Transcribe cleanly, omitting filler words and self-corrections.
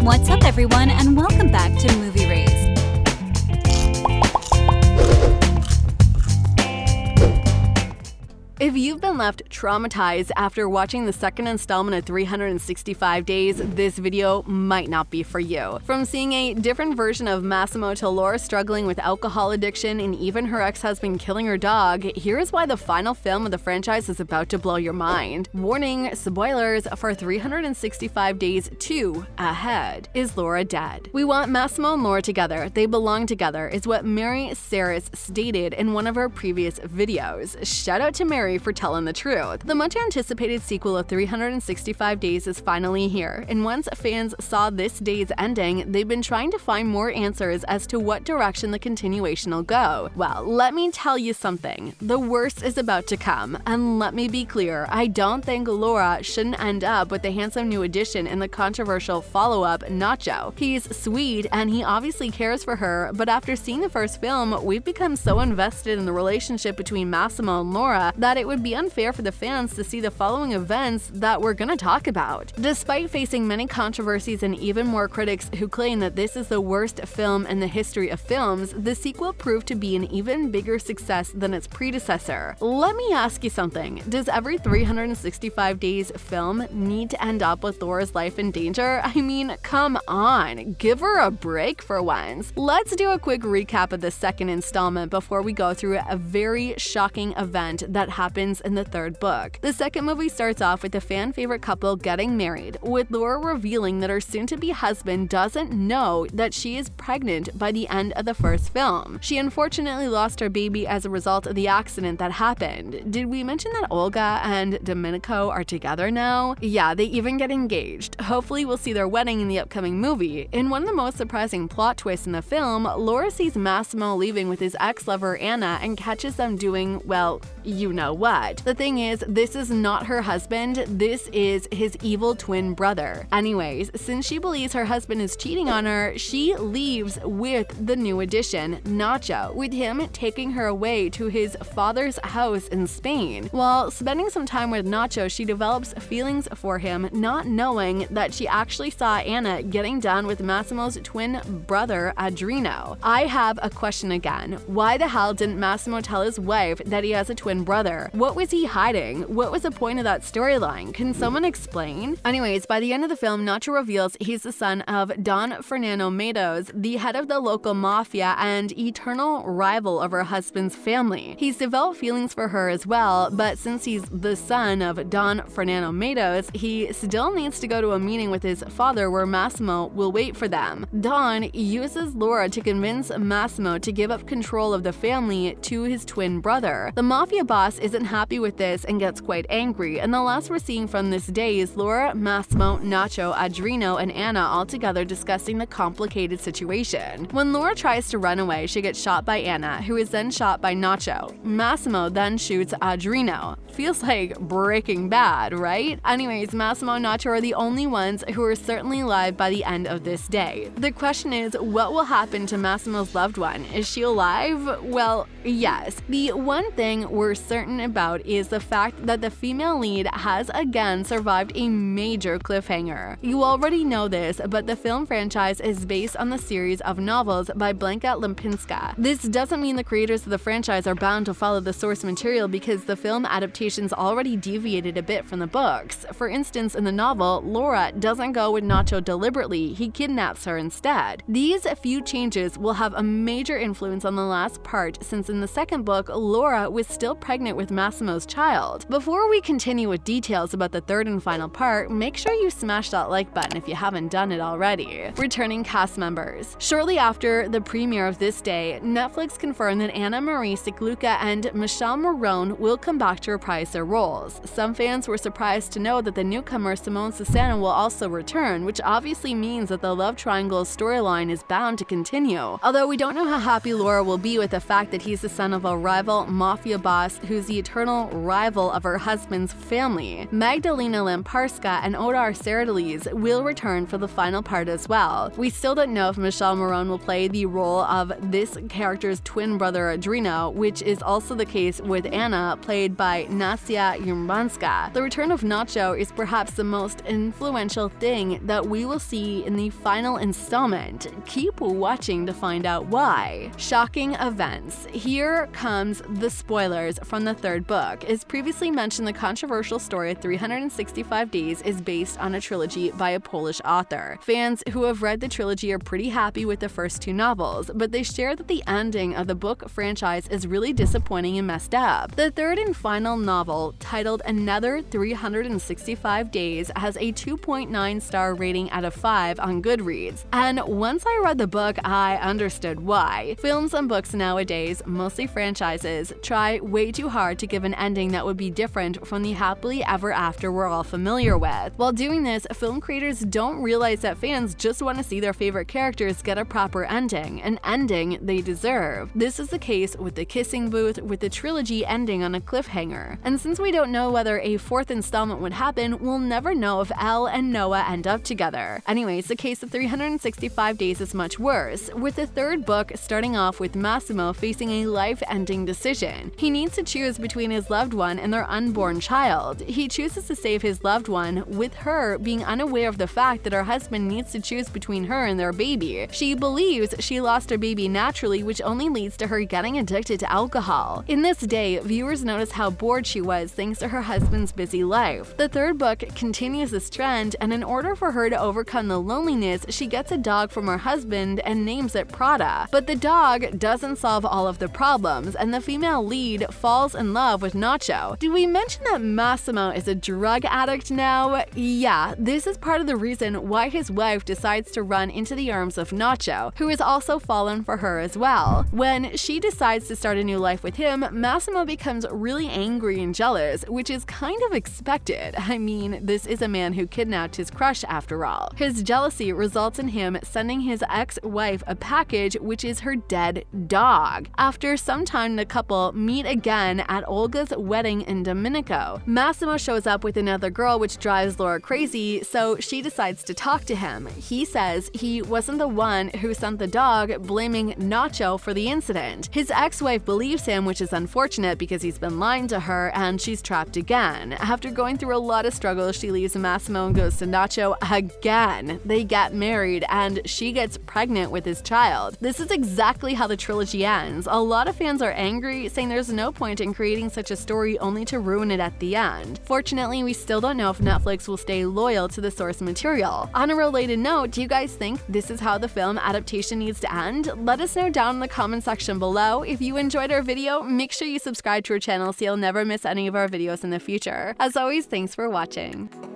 What's up, everyone, and welcome back to Movie Raised. If you've been left traumatized after watching the second installment of 365 Days, this video might not be for you. From seeing a different version of Massimo to Laura struggling with alcohol addiction and even her ex-husband killing her dog, here's why the final film of the franchise is about to blow your mind. Warning, spoilers for 365 Days 2 ahead. Is Laura dead? We want Massimo and Laura together. They belong together, is what Mary Saris stated in one of her previous videos. Shout out to Mary for telling the truth. The much anticipated sequel of 365 Days is finally here, and once fans saw this day's ending, they've been trying to find more answers as to what direction the continuation will go. Well, let me tell you something. The worst is about to come, and let me be clear, I don't think Laura shouldn't end up with the handsome new addition in the controversial follow-up, Nacho. He's sweet, and he obviously cares for her, but after seeing the first film, we've become so invested in the relationship between Massimo and Laura that it would be unfair for the fans to see the following events that we're gonna talk about. Despite facing many controversies and even more critics who claim that this is the worst film in the history of films, the sequel proved to be an even bigger success than its predecessor. Let me ask you something. Does every 365 Days film need to end up with Laura's life in danger? I mean, come on, give her a break for once. Let's do a quick recap of the second installment before we go through a very shocking event that happens in the third book. The second movie starts off with the fan-favorite couple getting married, with Laura revealing that her soon-to-be husband doesn't know that she is pregnant by the end of the first film. She unfortunately lost her baby as a result of the accident that happened. Did we mention that Olga and Domenico are together now? Yeah, they even get engaged. Hopefully we'll see their wedding in the upcoming movie. In one of the most surprising plot twists in the film, Laura sees Massimo leaving with his ex-lover Anna and catches them doing, well, you know what. The thing is, this is not her husband, this is his evil twin brother. Anyways, since she believes her husband is cheating on her, she leaves with the new addition, Nacho, with him taking her away to his father's house in Spain. While spending some time with Nacho, she develops feelings for him, not knowing that she actually saw Anna getting done with Massimo's twin brother, Adrino. I have a question again. Why the hell didn't Massimo tell his wife that he has a twin brother? What was he hiding? What was the point of that storyline? Can someone explain? Anyways, by the end of the film, Nacho reveals he's the son of Don Fernando Matos, the head of the local mafia and eternal rival of her husband's family. He's developed feelings for her as well, but since he's the son of Don Fernando Matos, he still needs to go to a meeting with his father where Massimo will wait for them. Don uses Laura to convince Massimo to give up control of the family to his twin brother. The mafia boss isn't happy with this and gets quite angry, and the last we're seeing from this day is Laura, Massimo, Nacho, Adrino, and Anna all together discussing the complicated situation. When Laura tries to run away, she gets shot by Anna, who is then shot by Nacho. Massimo then shoots Adrino. Feels like Breaking Bad, right? Anyways, Massimo and Nacho are the only ones who are certainly alive by the end of this day. The question is, what will happen to Massimo's loved one? Is she alive? Well, yes. The one thing we're certain about is the fact that the female lead has again survived a major cliffhanger. You already know this, but the film franchise is based on the series of novels by Blanka Lipińska. This doesn't mean the creators of the franchise are bound to follow the source material because the film adaptations already deviated a bit from the books. For instance, in the novel, Laura doesn't go with Nacho deliberately, he kidnaps her instead. These few changes will have a major influence on the last part, since in the second book, Laura was still pregnant with Massimo's child. Before we continue with details about the third and final part, make sure you smash that like button if you haven't done it already. Returning cast members. Shortly after the premiere of this day, Netflix confirmed that Anna Marie Sieklucka and Michele Morrone will come back to reprise their roles. Some fans were surprised to know that the newcomer Simone Susana will also return, which obviously means that the love triangle storyline is bound to continue. Although we don't know how happy Laura will be with the fact that he's the son of a rival mafia boss who's the eternal rival of her husband's family. Magdalena Lamparska and Odar Serdelis will return for the final part as well. We still don't know if Michele Morrone will play the role of this character's twin brother Adrino, which is also the case with Anna, played by Nasia Urbanska. The return of Nacho is perhaps the most influential thing that we will see in the final installment. Keep watching to find out why. Shocking events. Here comes the spoilers from the third book. As previously mentioned, the controversial story of 365 Days is based on a trilogy by a Polish author. Fans who have read the trilogy are pretty happy with the first two novels, but they share that the ending of the book franchise is really disappointing and messed up. The third and final novel, titled Another 365 Days, has a 2.9-star rating out of 5 on Goodreads. And once I read the book, I understood why. Films and books nowadays, mostly franchises, try way too hard to give an ending that would be different from the happily ever after we're all familiar with. While doing this, film creators don't realize that fans just want to see their favorite characters get a proper ending, an ending they deserve. This is the case with The Kissing Booth, with the trilogy ending on a cliffhanger. And since we don't know whether a fourth installment would happen, we'll never know if Elle and Noah end up together. Anyways, the case of 365 Days is much worse, with the third book starting off with Massimo facing a life-ending decision. He needs to choose between his loved one and their unborn child. He chooses to save his loved one, with her being unaware of the fact that her husband needs to choose between her and their baby. She believes she lost her baby naturally, which only leads to her getting addicted to alcohol. In this day, viewers notice how bored she was thanks to her husband's busy life. The third book continues this trend, and in order for her to overcome the loneliness, she gets a dog from her husband and names it Prada. But the dog doesn't solve all of the problems, and the female lead falls in love with Nacho. Did we mention that Massimo is a drug addict now? Yeah, this is part of the reason why his wife decides to run into the arms of Nacho, who has also fallen for her as well. When she decides to start a new life with him, Massimo becomes really angry and jealous, which is kind of expected. I mean, this is a man who kidnapped his crush after all. His jealousy results in him sending his ex-wife a package, which is her dead dog. After some time, the couple meet again at Olga's wedding in Domenico. Massimo shows up with another girl, which drives Laura crazy, so she decides to talk to him. He says he wasn't the one who sent the dog, blaming Nacho for the incident. His ex-wife believes him, which is unfortunate because he's been lying to her and she's trapped again. After going through a lot of struggles, she leaves Massimo and goes to Nacho again. They get married and she gets pregnant with his child. This is exactly how the trilogy ends. A lot of fans are angry, saying there's no point in creating such a story only to ruin it at the end. Fortunately, we still don't know if Netflix will stay loyal to the source material. On a related note, do you guys think this is how the film adaptation needs to end? Let us know down in the comment section below. If you enjoyed our video, make sure you subscribe to our channel so you'll never miss any of our videos in the future. As always, thanks for watching.